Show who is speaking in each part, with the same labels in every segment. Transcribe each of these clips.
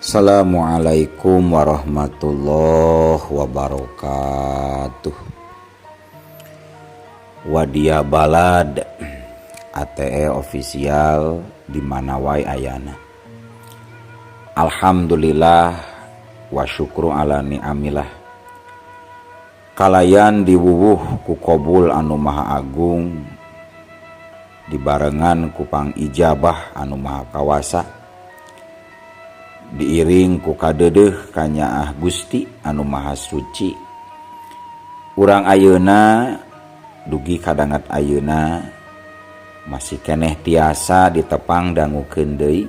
Speaker 1: Assalamualaikum warahmatullahi wabarakatuh. Wadia balad ATE official di mana wae ayana. Alhamdulillah wa syukru ala ni'amillah. Kalayan diwuwuh ku qabul anu maha agung, dibarengan ku pang ijabah anu maha kawasa, diiring ku kadeudeuh ka Nyaah Gusti anu maha suci. Urang ayeuna dugi kadangat ayeuna masih keneh tiasa ditepang dangukeun deui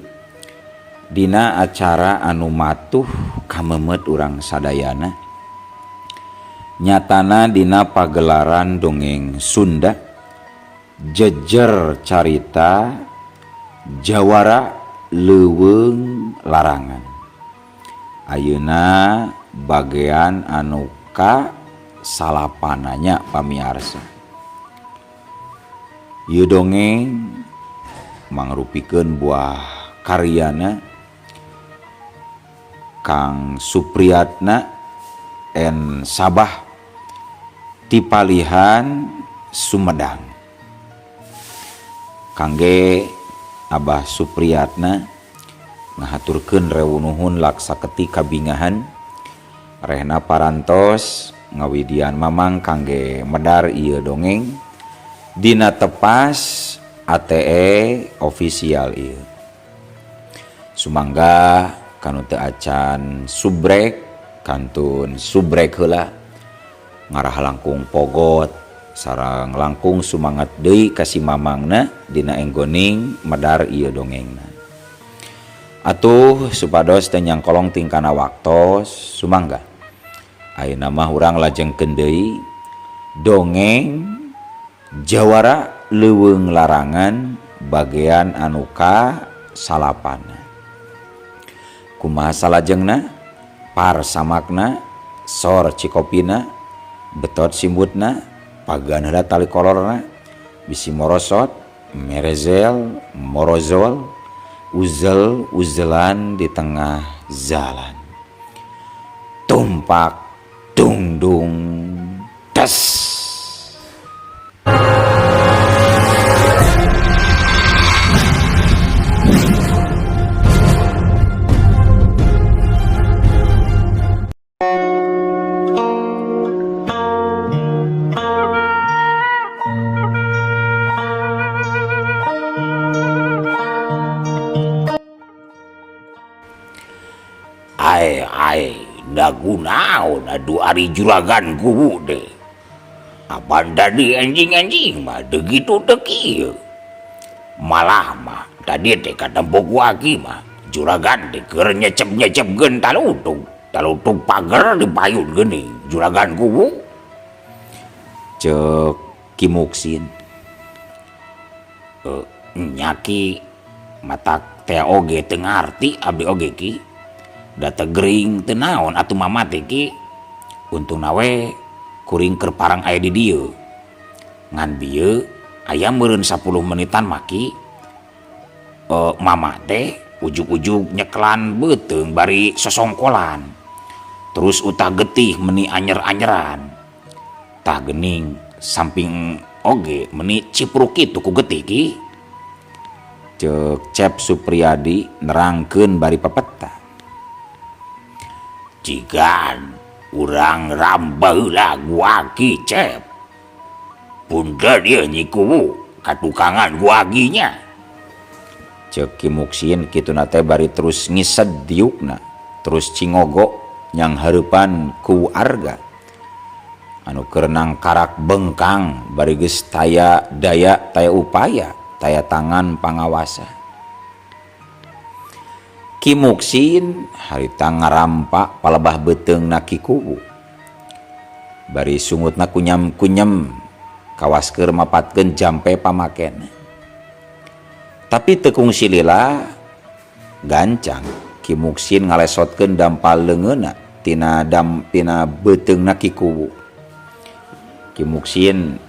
Speaker 1: dina acara anu matuh kamemet urang sadayana. Nyatana dina pagelaran dongeng Sunda jejer carita jawara leuweung larangan. Ayeuna bagean anu ka salapananya pamiarsa. Ieu dongeng mangrupikeun buah karyana Kang Supriyatna en Sabah ti Palihan Sumedang. Kangge Abah Supriyatna ngahaturkeun rewunuhun laksa ketika bingahan rehna parantos ngawidian mamang kangge medar ieu dongeng dina tepas ATE official ieu. Sumangga kanu teu acan subrek kantun subrek heula ngarah langkung pogot sareng langkung sumangat deui ka si mamangna dina enggoning medar ieu dongengna. Atuh supados teu nyangkolong tingkana waktos sumangga ayeuna mah urang lajengkeun deui dongeng jawara leuweung larangan bagean anu ka salapana. Kumaha salajengna? Par samakna, sor cikopina, betot simbutna, paganeula tali kolorna, bisi morosot, merezel, morozol, uzel-uzelan di tengah jalan. Tumpak, dung-dung, des.
Speaker 2: Ai dagunaon adu ari juragan kubu de. Abanda di anjing-anjing mah degitu teu kieu. Malah mah tadi teh katempok wagi mah juragan teh keur nyecep-nyecepkeun talutug pager dipayun geuning juragan kubu.
Speaker 1: Cek Ki Muksin.
Speaker 2: Nyaki matak teh oge teu ngarti abdi oge ki. Da tegering teu naon atuh mama teh ki untungna we kuring keur parang aya di dieu. Ngan bieu aya meureun 10 menitan maki mama teh ujug-ujug nyeklan beuteung bari sosongkolan. Terus utah getih meuni anyer-anyeran. Tah geuning samping oge meuni cipruk kitu ku getih ki.
Speaker 1: Cek Cep Supriyadi nerangkeun bari pepeta.
Speaker 2: Jigan urang rambah heula guagi Cep. Punten ieu nyi kubu katukangan guaginya.
Speaker 1: Cek Ki Muksin kituna teh bari terus ngised diukna, terus cingogo nyang hareupan ku arga. Anu keur nangkarak bengkang bari geus taya daya taya upaya, taya tangan pangawasa. Ki Muksin harita ngarampa palebah beuteungna Ki Kubu. Bari sungutna kunyem-kunyem kawaskeun mapatkeun jampe pamakena. Tapi teu kungsi lila gancang Ki Muksin ngalesotkeun dampal leungeunna tina beuteungna Ki Kubu. Ki Muksin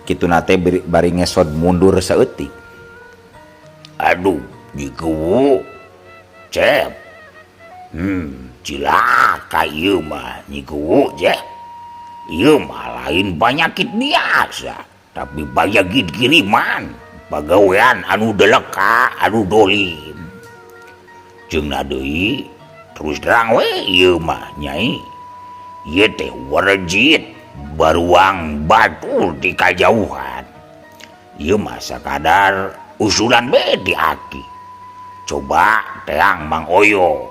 Speaker 1: kituna teh bari ngesot mundur saeutik.
Speaker 2: Aduh, Nyi Kubu, Cep, Cilaka ieu mah nyiku je. Ieu mah lain penyakit biasa, tapi bayagid kiriman, pagawean anu deleka, anu dolim. Ceungna deui, terus terang we ieu mah Nyai. Ieu teh warejit baruang batur di kajauhan. Ieu mah sakadar usulan we di aki. Coba teang Mang Oyo.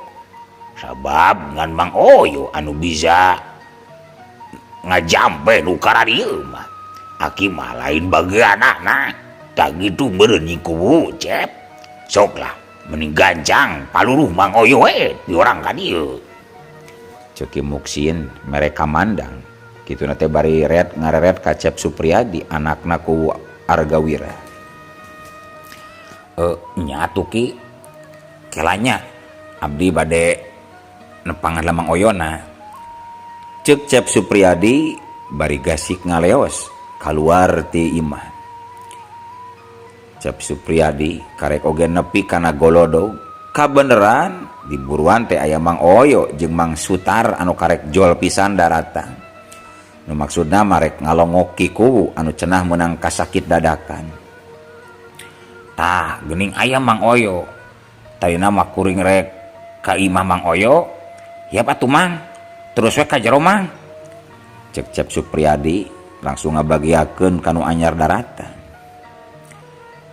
Speaker 2: Sabab ngan Mang Oyo anu bisa ngajampe nu kararieu mah. Aki mah lain bageanana. Tak gitu meureun nyiku Cep. Sok lah mending gancang paluruh Mang Oyo we di orang ka dieu.
Speaker 1: Ceuk Muksin mereka mandang. Kitu teh bari ngareret ka Cep Supriyadi anakna ku Argawira.
Speaker 2: Nya atuh Ki.
Speaker 1: Kelanya abdi bade nepangan Mang Oyona. Ceuk Cep Supriyadi bari gasik ngaleos kaluar ti imah. Cep Supriyadi karek oge nepi kana golodog. Kabeneran di buruan teh aya Mang Oyo jeung Mang Sutar anu karek jol pisan daratan. Nu maksudna marek ngalongoki kuwu anu cenah meunang kasakit dadakan.
Speaker 2: Tah geuning aya Mang Oyo. Tadina mah kuring rek ka imah Mang Oyo. Ya atuh Mang. Terus we ka jero Mang.
Speaker 1: Cek Cep Supriyadi langsung ngabagiakeun kanu anyar daratan.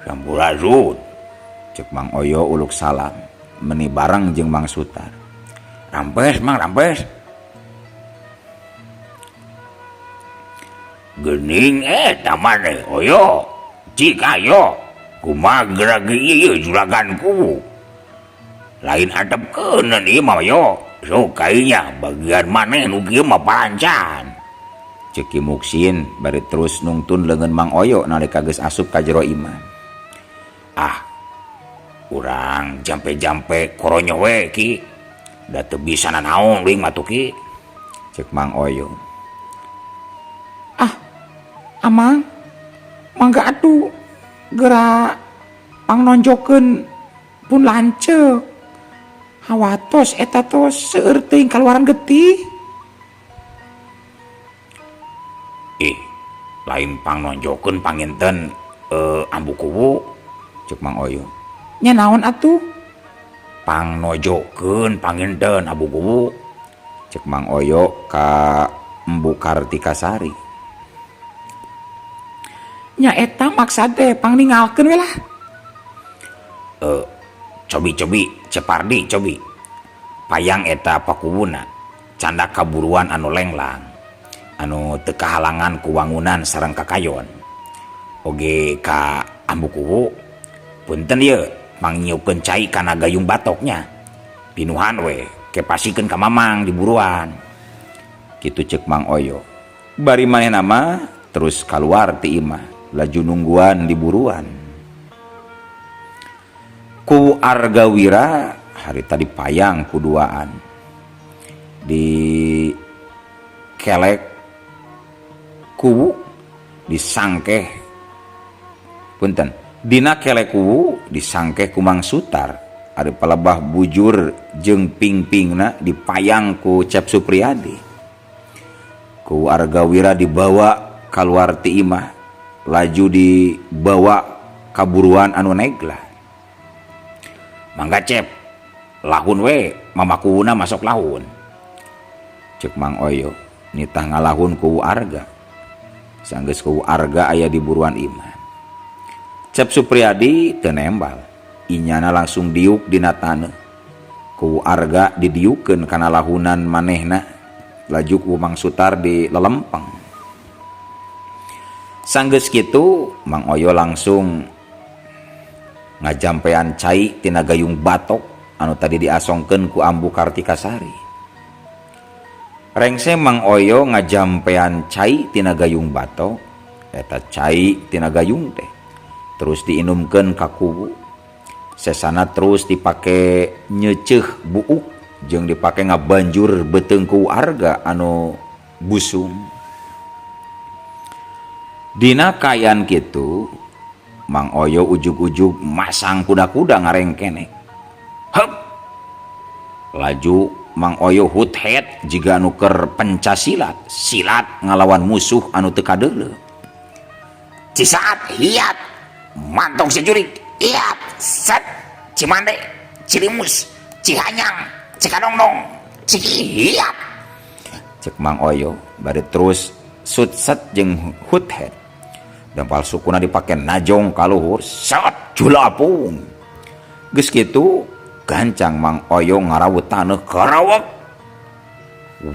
Speaker 2: Sampurasun.
Speaker 1: Cek Mang Oyo uluk salam meni bareng jeung Mang Sutar.
Speaker 2: Rampes Mang, rampes. Geuning eta maneh Oyo. Cik ayo. Kumaha geragi ieu juraganku. Lain hadapkeun ieu mah Oyo. So kayaknya bagian maneh nu kieu mah parancan.
Speaker 1: Ceuk Muksin bari terus nungtun leungeun Mang Oyo nalika geus asup ka jero imah.
Speaker 2: Urang jampe-jampe koronyo we Ki. Da teu bisa nanaon leuwing mah tuh Ki.
Speaker 1: Ceuk Mang Oyo.
Speaker 3: Amang, mangga atuh geura pangnonjokeun pun lanceuk. Hawatos eta tos seueur teuing kaluaran getih.
Speaker 2: Lain pangnonjokeun panginten ambu kuwu.
Speaker 1: Ceuk Mang Oyo.
Speaker 3: Nya naon atuh?
Speaker 2: Pangnojokeun panginten ambu kuwu.
Speaker 1: Ceuk Mang Oyo ka Embu Kartikasari.
Speaker 3: Nya eta maksad teh pangningalkeun we lah.
Speaker 2: Cobi Cepardi cobi. Payang eta pakuwuna canda kaburuan anu lenglang. Anu teu kahalangan ku wangunan sareng kakayon. Oge ka ambu kuwu. Punten ieu mangnyiupkeun cai kana gayung batoknya. Pinuhan we kepasikeun ka Mamang di buruan.
Speaker 1: Kitu ceuk Mang Oyo. Bari manehna mah terus kaluar ti imah laju nungguan di buruan. Ku Argawira hari tadi payang kuduaan di kelek kuwu disangkeh punten dina kelek kuwu disangkeh ku Mang Sutar ari palebah bujur jeung ping-pingna dipayang ku Cep Supriyadi. Ku Argawira dibawa kaluar ti imah laju dibawa ka buruan anu neglah.
Speaker 2: Mangga Cep, lahun we mamakuuna masuk lahun.
Speaker 1: Ceuk Mang Oyo nitah ngalahun ku Arga. Sanggeus ku Arga aya di buruan imah. Cep Supriyadi teu nembal. Inyana langsung diuk dina taneuh. Ku Arga didiukeun kana lahunan manehna. Laju ku Mang Sutar di lelempeng. Sanggeus kitu Mang Oyo langsung ngajampean cai tina gayung batok anu tadi diasongkeun ku Ambu Kartikasari. Rengse Mang Oyo ngajampean cai tina gayung batok, eta cai tina gayung teh terus diinumkeun ka kubu. Sesana terus dipake nyeuceuh buuk jeung dipake ngabanjur beuteung ku Arga anu busung. Dina kaayaan kitu Mang Oyo ujug-ujug masang kuda-kuda ngarengkeneh.
Speaker 2: Hep.
Speaker 1: Laju Mang Oyo huthead jiga anu keur pencasilat, silat ngalawan musuh anu teu kadeuleu.
Speaker 2: Cisaat hiat mantong sejurik hiat set Cimande Cilimus Cihanyang Cikadongdong Cihiat
Speaker 1: Cek Mang Oyo bari terus sutset jeung huthead. Dampal sukuna dipake najong ka luhur set julapung. Geus kitu gancang Mang Oyo ngarawut taneuh karawak.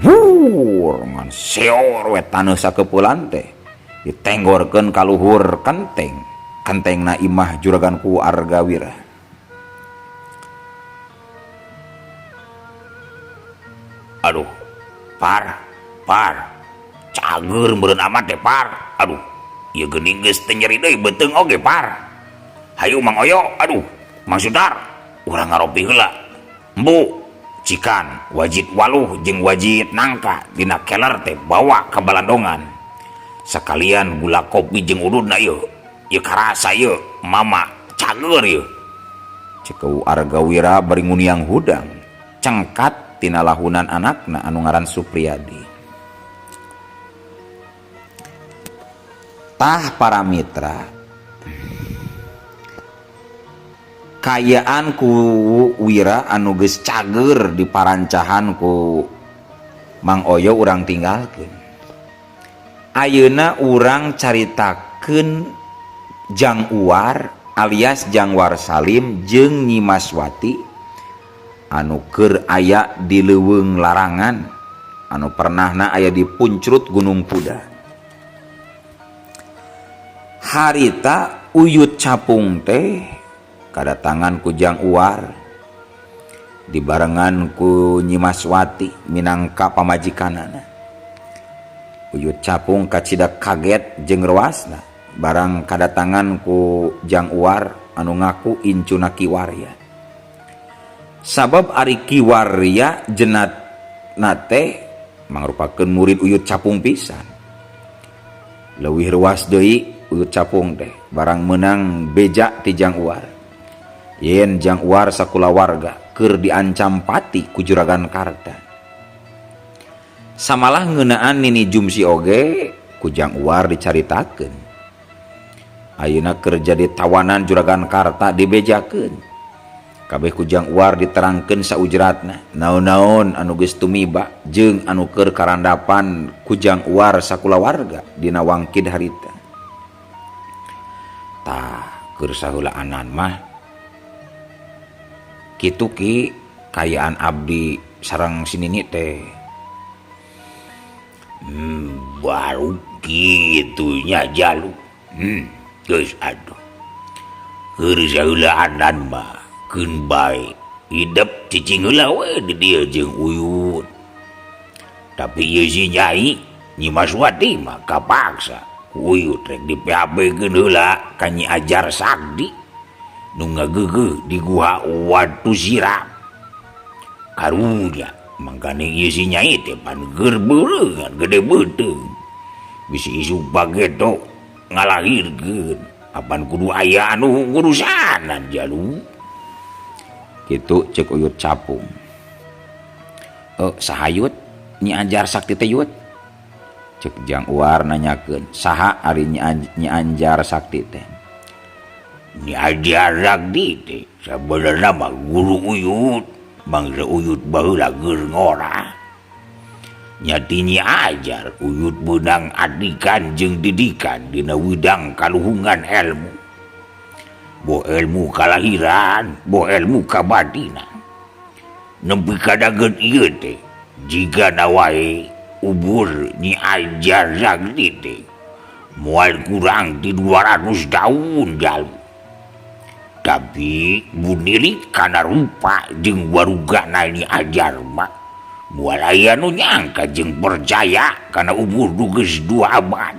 Speaker 1: Wur ngan seor we taneuh sakeupulan teh ditenggorkeun ka luhur kenteng. Kentengna imah juragan ku Argawira.
Speaker 2: Aduh par cager meureun amat teh par. Aduh ieu geuning geus teu nyeri deui beuteung oge par. Hayu Mang Oyo, aduh Mang Sudar urang ngaropi heula. Embu cikan wajit waluh jeung wajit nangka dina keler teh bawa ka balandongan. Sakalian gula kopi jeung ududna ieu. Ieu karasa ieu mama cager ieu.
Speaker 1: Cekeu Argawira bari nguniang hudang cengkat tina lahunan anakna anu ngaran Supriyadi. Tah para mitra, kayaan ku Wira anu geus cager di parancahan ku Mang Oyo urang tinggalkeun. Ayeuna urang caritakeun Jang Uwar alias Jangwar Salim jeung Nyi Maswati anu keur aya di leuweung larangan anu pernahna aya di puncrut Gunung Puda. Harita Uyut Capung teh kadatangan ku Jang Uwar dibarengan ku Nyi Maswati minangka pamajikanana. Uyut Capung kacidak kaget jeung rewasna barang kadatangan ku Jang Uwar anu ngaku incuna Kiwarya. Sabab ari Kiwarya jenatna teh mangrupakeun murid Uyut Capung pisan. Leuwih ruas deui Uyut Capung teh barang menang beja ti Jang Uwar. Yen Jang Uwar sakulawarga keur diancam pati ku Juragan Karta. Samalah ngeunaan Nini Jumsi oge ku Jang Uwar dicaritakeun. Ayeuna keur jadi tawanan Juragan Karta dibejakeun. Kabeh ku Jang Uwar diterangkeun saujratna naon-naon anu geus tumiba jeung anu keur karandapan ku Jang Uwar sakulawarga dina wangkid harita. Tah keur saheulaan mah kitu ki kayaan abdi sareng sinini teh.
Speaker 2: Baru gitunya jalu. Geus aduh. Keur saheulaan mah keun bae hidup cicing heula we di dieu jeung Uyut. Tapi ieu si Nyai Nyi Maswati mah kapaksa ku Uyut rek dipeabekeun heula ka Nyi Ajar Sakdi nu ngageugeuh di Guha Watu Sirap. Karunya mangkana ieu si Nyai teh pan keur beureungan gede beuteung. Bisi isu bageto ngalahirkeun apan kudu aya anu ngurusanan jalu.
Speaker 1: Kitu cek Uyut Capung. Sahayut Nyi Anjar Sakti teh Yut? Cek Jang Uwar nanyakeun, saha ari Nyi Anjar Sakti teh?
Speaker 2: Nyi Anjar Sakti teh sabenerna mah guru Uyut, mangsa Uyut baheula keur ngora. Nyati Nyi Ajar Uyut beunang adikan jeung didikan dina widang kaluhungan ilmu. Bo ilmu kalahiran, bo ilmu kabadina. Nempi kadageun ieu teh jigana wae ubur Nyi Ajar Sakti teh moal kurang ti 200 tahun jalu. Tapi bunirik kana rupa jeung warugana Nyi Ajar mah moal aya nu nyangka jeung percaya kana ubur nu geus 2 abad.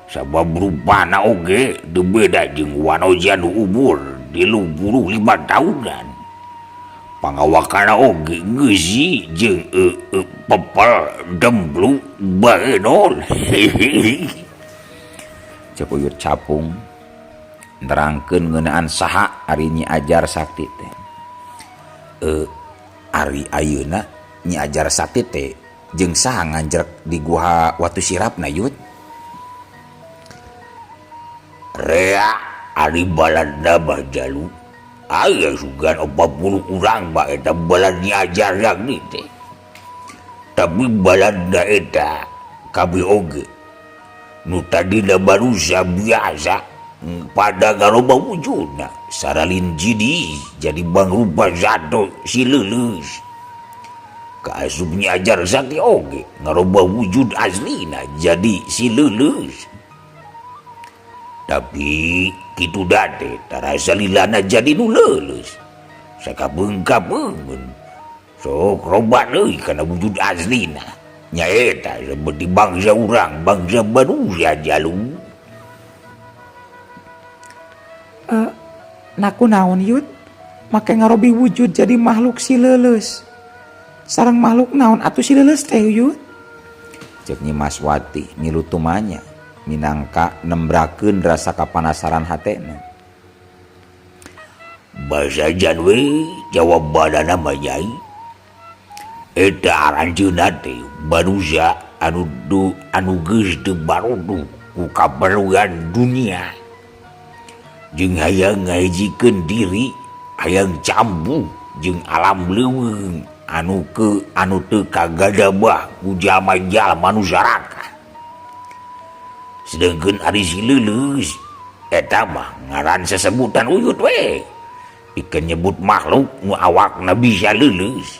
Speaker 2: Sabab rupana oge teu beda jeung wanoja nu umur 35 tahunan. Pangawakana oge ngeusi jeung pepel demblu baeunol.
Speaker 1: Cek Uyut Capung nerangkeun ngeunaan saha ari Nyi Ajar Sakti teh. Ari ayeuna Nyi Ajar Sakti teh jeung saha nganjrek di guha Watu Sirapna Yud?
Speaker 2: Rea ari baladna mah jalu aya sugan 40 urang mah eta balad Nyi Ajar Sakti teh. Tapi baladna eta kabeh oge nu tadina manusia biasa pada garoba wujudna saralin jidi jadi mangrupa zato si leuleus. Kaasup Nyi Ajar Sakti oge ngaroba wujud aslina jadi si leuleus. Tapi kitu date tarasa lilana jadi nu leuleus sakabeungka-beungeun sok roba deui kana wujud aslina nyaeta seperti bangsa urang bangsa manusia jalu.
Speaker 3: Naku naon Yud make ngarobi wujud jadi makhluk si leuleus. Sareng makhluk naon atuh si leuleus teh Yud?
Speaker 1: Cek Nyi Maswati ngilutumanya minangka nembrakeun rasa kapanasaran hatena.
Speaker 2: Basajan we jawabanana mah Nyai. Eta aranjeunna teh manusia anu geus teu barodu ku kaperluan dunia. Jeung hayang ngahijikeun diri, hayang cambu jeung alam leuweung anu teu kagadabah ku jalma-jalma nu saraka. Sedengkeun ari si leuleus eta mah ngaran sesebutan uyut we. Pikeun nyebut makhluk nu awakna bisa leuleus.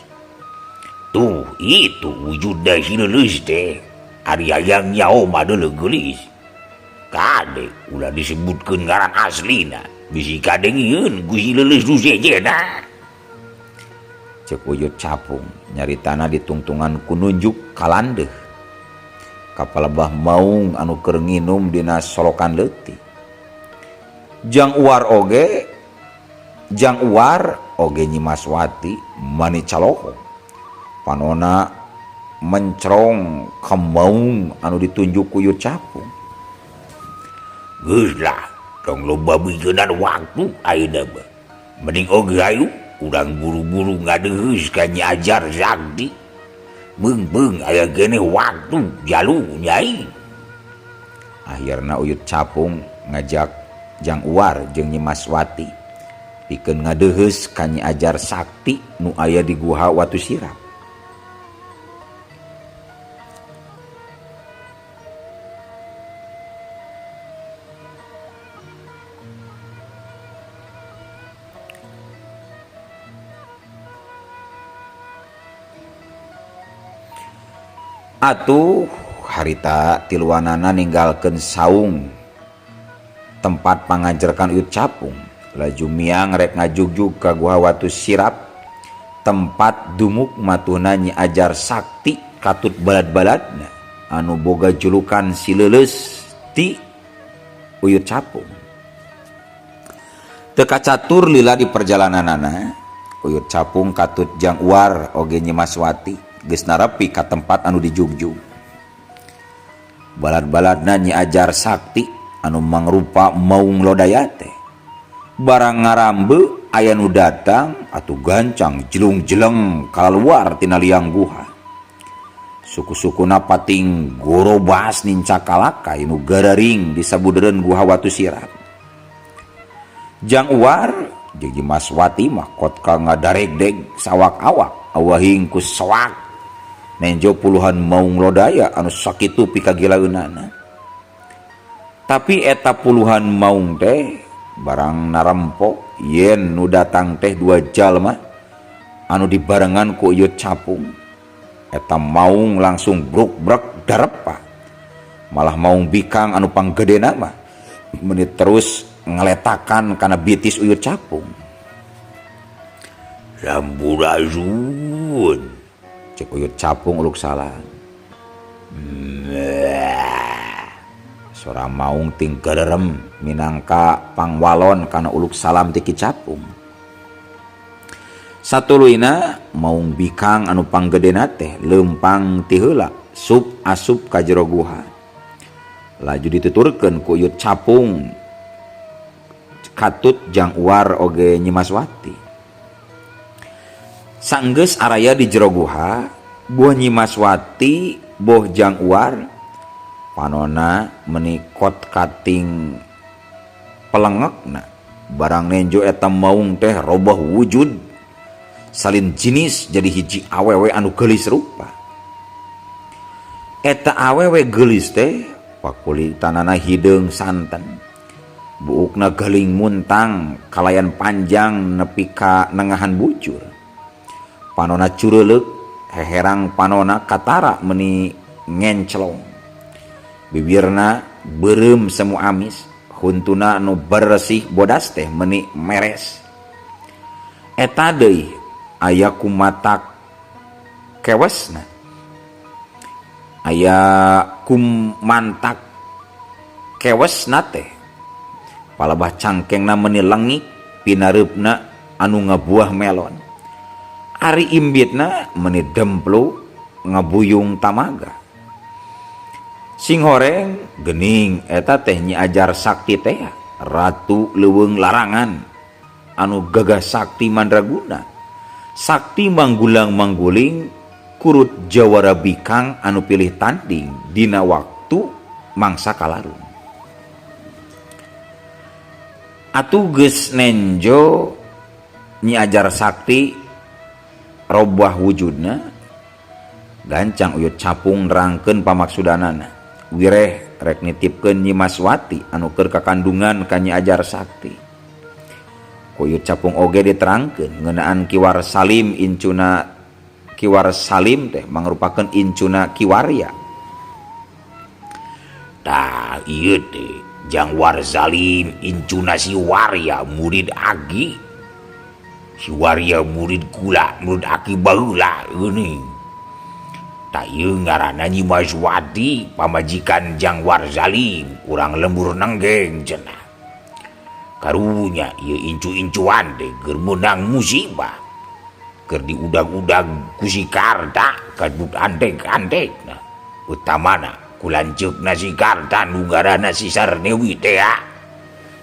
Speaker 2: Tuh itu wujud dari si leuleus teh ari hayang nyao mah deuleu geulis. Kade ulah disebutkeun ngaran aslina bisi kadengieun ku si leuleus nu sejena.
Speaker 1: Cek Uyut Capung nyaritana ditungtungan ku nunjuk kalandeuh kapalebah maung anu keur nginum dina solokan leutik. Jang Uwar oge Nyi Maswati mani caloho panona mencrong ka maung anu ditunjuk ku Uyut Capung.
Speaker 2: Geus lah tong loba bieunan waktu ayeuna mah mending oge hayu urang buru-buru ngadeuheus ka Nyi Ajar Sakti. Beung aya keneh waktu jalu Nyai.
Speaker 1: Akhirna Uyut Capung ngajak Jang Uwar jeung Nyi Maswati pikeun ngadeuheus ka Nyi Ajar Sakti nu aya di guha Watu Sirap. Atuh harita tiluanana ninggalkeun saung tempat pangajerkan Uyut Capung laju miang rek ngajugjug ka guha Watu Sirap tempat dumuk matuhna Nyi Ajar Sakti katut balad-baladna anu boga julukan si leuleus ti Uyut Capung. Teu kacatur lila di perjalananana Uyut Capung katut Jang Uwar oge Nyi Maswati geus narepi ka tempat anu dijugjug. Balad-baladna Nyi Ajar Sakti anu mangrupa maung lodaya teh barang ngarambe aya nu datang atuh gancang jelung-jeleng kaluar tina liang guha. Suku-sukuna pating gorobas ninca kalakai nu gararing di sabudeureun guha Watu Sirap. Jang Uwar jeung Nyi Maswati mah kot ka ngadaregdeg sawak-awak awahing ku soak nenjo puluhan maung lodaya anu sakitu pikagilaeunana. Tapi eta puluhan maung teh barang narempok yen nu datang teh 2 jalma anu dibarengan ku Uyut Capung. Eta maung langsung bruk-brek darepa. Malah maung bikang anu panggedena mah menit terus ngeletakan kana bitis Uyut Capung.
Speaker 2: Ramburazun
Speaker 1: Cek Uyut Capung uluk salam. Sora maung ting gaderem minangka pangwalon kana uluk salam ti Ki Capung. Satuluina maung bikang anu panggedena teh leumpang ti heula sup asup ka jero guha. Laju dituturkeun ku Uyut Capung katut Jang Uwar oge Nyi Maswati. Sanggeus araya di jero guha, buah Nyimaswati boh Jang Uar panona menikot kating pelengekna barang nenjo eta maung teh robah wujud salin jenis jadi hiji awewe anu geulis rupa. Eta awewe geulis teh pakulitanana hideung santen, buukna geuling muntang kalayan panjang nepi ka nengahan bujur. Panona cureuleuh, heherang panona katara meuni ngencelong. Bibirna beureum semu amis, huntuna nu bersih bodas teh meuni meres. Eta deui aya kumatak kewesna, aya kumantak kewesna teh palebah cangkengna meuni lengik pinareupna anu ngabuah melon. Ari imbitna meuni demplu ngabuyung tamaga. Sing horeng geuning eta teh Nyi Ajar Sakti teh ratu leuweung larangan anu gagah sakti mandraguna, sakti manggulang mangguling kurut jawara bikang anu pilih tanding dina waktu mangsa kalarung. Atuh geus nenjo Nyi Ajar Sakti robah wujudna, gancang uyut capung nerangkeun pamaksudanana. Wireh rek nitipkeun Nyimaswati anu keur kakandungan ka Nyi Ajar Sakti. Uyut capung oge diterangkeun ngeunaan Kiwar Salim incuna Kiwar Salim teh mangrupakeun incuna Kiwarya.
Speaker 2: Tah ieu teh Jangwar Salim incuna si Warya murid Agi. Si Warya murid kula, murid Aki baheula geuning. Ta ieu ngaranna Nyimaswati pamajikan Jangwar Salim, urang lembur nenggeng cenah. Karunya ieu incu-incuan teh keur meunang musibah. Keur diudag-udag ku si Karta kadut antek-antekna. Utamana kulanceukna si Karta nu ngaranna si Sarnewi teh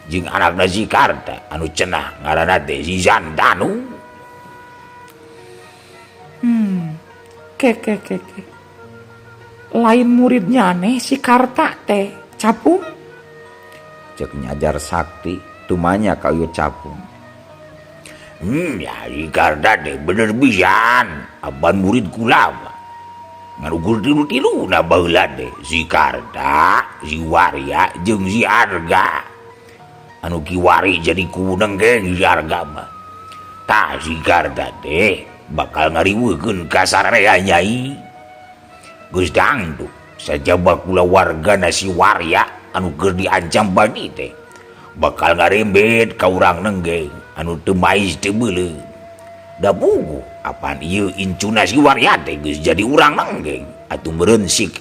Speaker 2: jeung anakna si Karta anu cenah ngaranna teh si Santanu.
Speaker 3: Ke. Lain muridnya aneh si Karta teh capung.
Speaker 1: Cek Nyi Ajar Sakti tumanya ka uyut capung.
Speaker 2: Ya si Karta teh bener pisan aban murid kula mah. Ngarugur tilu-tiluna baheula teh si Karta, si Warya jeung si Arga. Anu Kiwari jadi kunenggeng si Arga mah. Tah si Karta teh bakal ngariweukeun ka sararea Nyai. Geus dangdut sajaba kula wargana si Warya anu keur diancam bani teh bakal ngarembet ka urang nenggeng anu teu mais teu beuleuh. Da puguh apaan ieu incuna si Warya teh geus jadi urang nenggeng atuh meureun si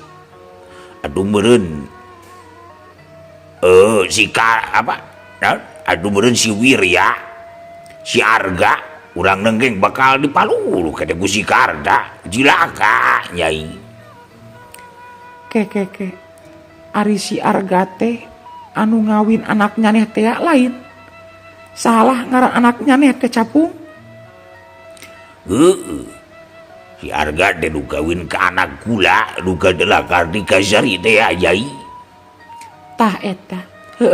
Speaker 2: Wirya, si Arga, urang nenggeng bakal dipalulu kada ku si Karta, jilaka Nyai.
Speaker 3: Ke. Ari si Arga teh anu ngawin anaknya neh teh lain. Salah ngaran anaknya neh teh capung.
Speaker 2: Si Arga teh nu kawin ka anak kula, nu kadelah Kartika Sari teh Nyai.
Speaker 3: Tah eta,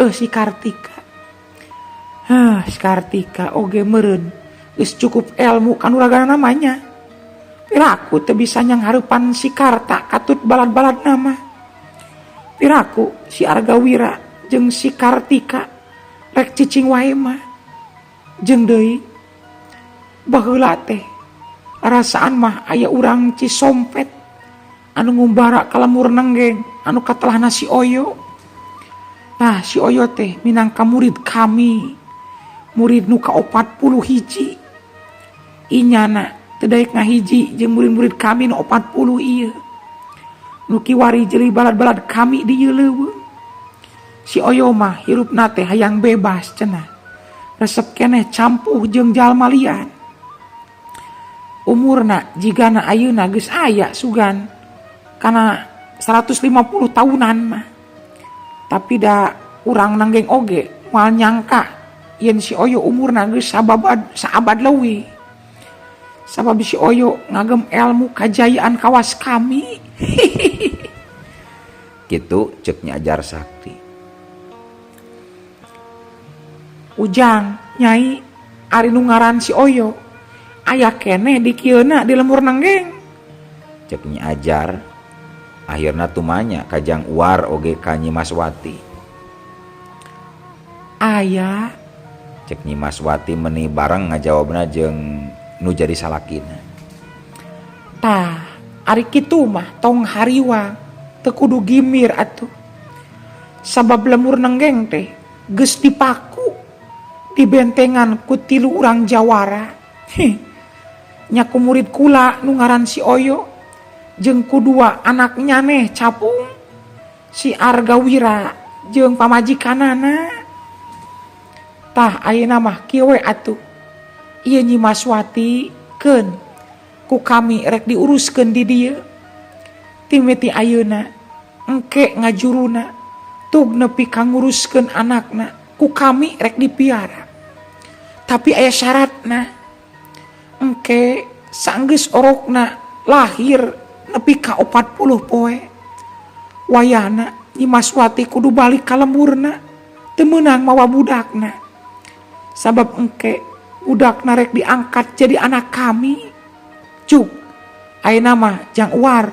Speaker 3: si Kartika. Si Kartika oge meureun geus cukup ilmu kanu ragana namanya. Piraku teu bisa nyanghareupan si Karta katut balad-balad nama. Piraku si Arga Wira jeung si Kartika rek cicing wae mah. Jeung deui baheula teh rasaan mah aya urang Cisompet anu ngumbara ka lemur nenggeng anu katelahna si Oyo. Nah si Oyo teh minangka murid kami, murid nu ka-40 hiji. Inyana teu daek ngahiji jeung murid-murid kami nu 40 ieu. Nu Kiwari jeung balad-balad kami di ieu leuweung. Si Oyo mah hirupna teh hayang bebas cenah. Resep keneh campuh jeung jalma lian. Umurna jigana ayeuna geus aya sugan kana 150 tahunan mah. Tapi da urang nenggeng oge moal nyangka yen si Oyo umurna geus saabad leuwih. sabab si Oyo ngagem ilmu kajayaan kawas kami.
Speaker 1: Gitu cek Nyi Ajar Sakti.
Speaker 3: Ujang Nyai ari nu ngaran si Oyo aya keneh di kieuna di lembur nenggeng.
Speaker 1: Cek Nyi Ajar akhirna tumanya kajang Uar oge ka Nyi Maswati.
Speaker 3: Aya,
Speaker 1: Cek Nyi Maswati meuni bareng ngajawabna jeung nu jadi salakina.
Speaker 3: tah ari kitu mah tong hariwang teu kudu gimir atuh. Sabab lembur nenggeng teh geus dipaku dibentengan ku 3 urang jawara. Nya ku murid kula nu ngaran si Oyo jeung ku 2 anaknya neh Capung, si Argawira jeung pamajikanana. Tah ayeuna mah kieu we atuh. Ieu Nyi Maswati keun ku kami rek diuruskeun di dieu. Timeti ayeuna engke ngajuruna tug nepi ka nguruskeun anakna ku kami rek dipiara. Tapi aya syaratna. Engke saenggeus orokna lahir nepi ka 40 poe. Wayahna Nyi Maswati kudu balik ka lemburna teu meunang mawa budakna. Sabab engke budakna rek diangkat jadi anak kami. Cuk, ayeuna mah Jang Uar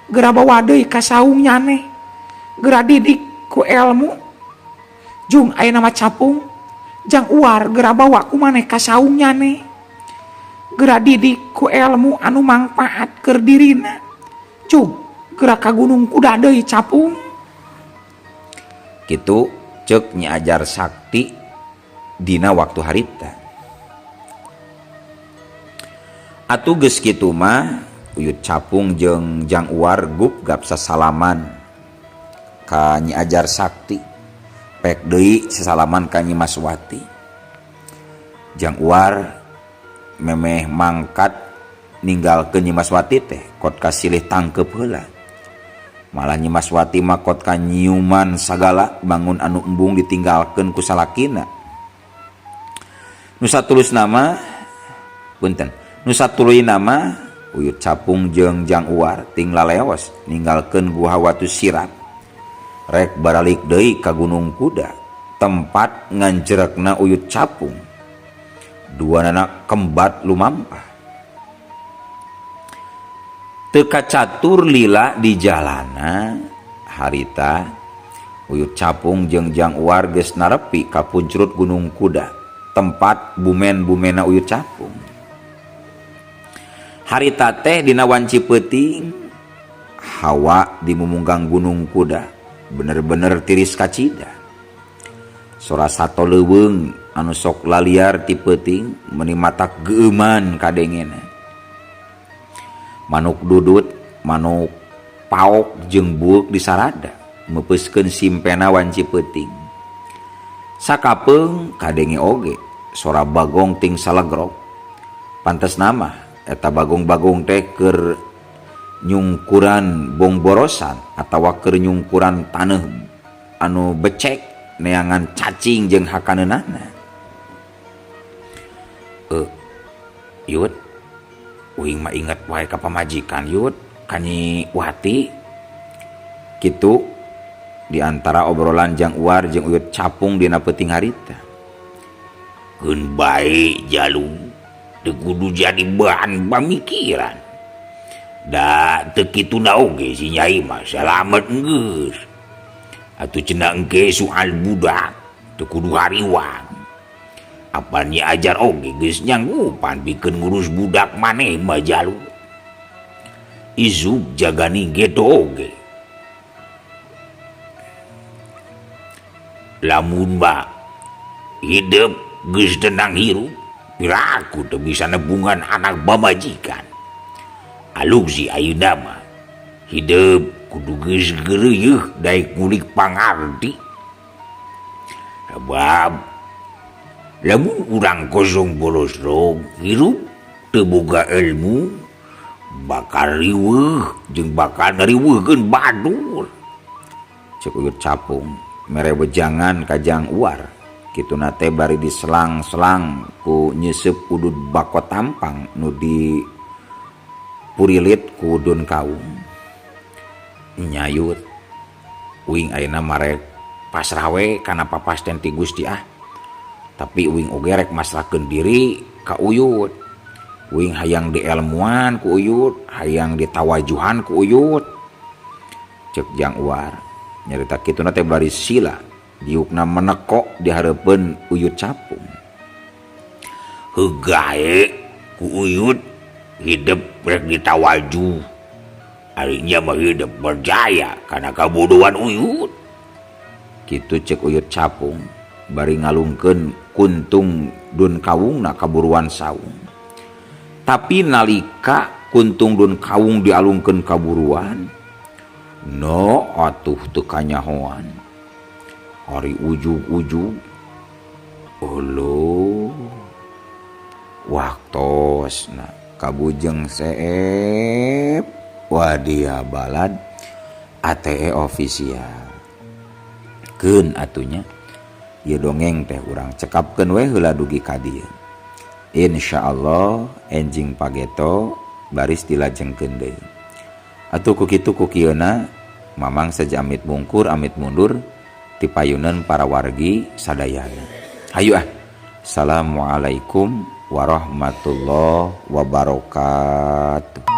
Speaker 3: geura bawa deui ka saung nyaneh, geura didik ku ilmu. Jung ayeuna mah Capung, Jang Uar geura bawa ku maneh ka saung nyaneh, geura didik ku ilmu anu mangpaat keur dirina. Cuk, geura ka Gunung Kuda deui Capung.
Speaker 1: Kitu cek Nyi Ajar Sakti dina waktu harita. Atuh geus kitu mah Uyut Capung jeung Jang Uar gupgap sasalaman ka Nyi Ajar Sakti. Pek deui sasalaman ka Nyi Maswati. Jang Uar memeh mangkat ninggalkeun Nyi Maswati teh kot kasilih tangkep heula. Malah Nyi Maswati mah kot ka nyiuman sagala bangun anu embung ditinggalkeun ku salakina. Nu satuluy nama Uyut Capung jeung Jang Uar ting laleos ninggalkeun Guha Watu Siram rek baralik deui ka Gunung Kuda tempat nganjerekna Uyut Capung. 2 anak kembat lumampah. Teu kacatur lila di jalana harita Uyut Capung jeung Jang Uar geus narepi ka puncrut Gunung Kuda tempat bumen-bumena Uyut Capung. Harita teh dina wanci peuting hawa di mumunggang Gunung Kuda bener-bener tiris kacida. Sora sato leuweung anu sok laliar ti peuting meuni matak geuman kadengena. Manuk dudut, manuk paok jeung buuk disarada meupeskeun simpena wanci peuting. Sakapeung kadenge oge sora bagong ting salegrog. Pantes nama eta bagong-bagong teh keur nyungkuran bong borosan atawa keur nyungkuran taneuh anu becek neangan cacing jeung hakaneunana. Yud, uing mah inget wae ka pamajikan Yud, ka Nyi Wati. Kitu di antara obrolan Jang Uar jeung Uyut Capung dina peuting harita.
Speaker 2: Keun bae Jalu, teu kudu jadi bahan pamikiran. Da teu kituna oge si Nyai mah salamet geus. Atuh cenah engke soal budak teu kudu hariwang. Apa Nyi Ajar oge geus nyanggupan pikeun ngurus budak maneh mah Jalu. Izuk jagani geto oge. Lamun ba hidup geus tenang hirup, piraku teu bisa nebungan anak bamajikan. Alugsi ayeuna mah hidup kudu geus geureuh daek ngulik pangarti. Sabab lamun urang kosong bolos rog hirup teu boga ilmu bakal riweuh jeung bakal ngariweuhkeun badur.
Speaker 1: Cek Uyut Capung mere wejangan ka Jang Uar. kitu nate bari diselang-selang ku nyeusup udud bako tampang nu di purilit ku udun kaung nyayut uing ayeuna marek pasrah we kana papasten ti Gusti tapi uing oge rek masrahkeun diri ka Uyut. Uing hayang dielmuan ku Uyut, hayang ditawajuhan ku Uyut. Cek Jang Uar nyarita kituna teh bari sila diukna meneko di hareupeun Uyut Capung.
Speaker 2: Hegae ku Uyut hidup rek ditawaju. Arinya mah hidup berjaya karena kabodohan Uyut.
Speaker 1: Kitu cek Uyut Capung bari ngalungkeun kuntung dun kawungna kaburuan saung. Tapi nalika kuntung dun kawung dialungkeun kaburuan, no atuh teu kanyahoan. Ari ujug-ujug, olo, waktosna kabujeng seep, wadia balad, ATE ofisial. Keun atunya, ieu dongeng teh urang cekapkeun we heula dugi ka dieu. Insyaallah enjing pageto baris dilajengkeun deui. Atuh ku kitu ku kieuna mamang saja amit mungkur amit mundur ti payuneun para wargi sadayana. Hayu Assalamualaikum warahmatullahi wabarakatuh.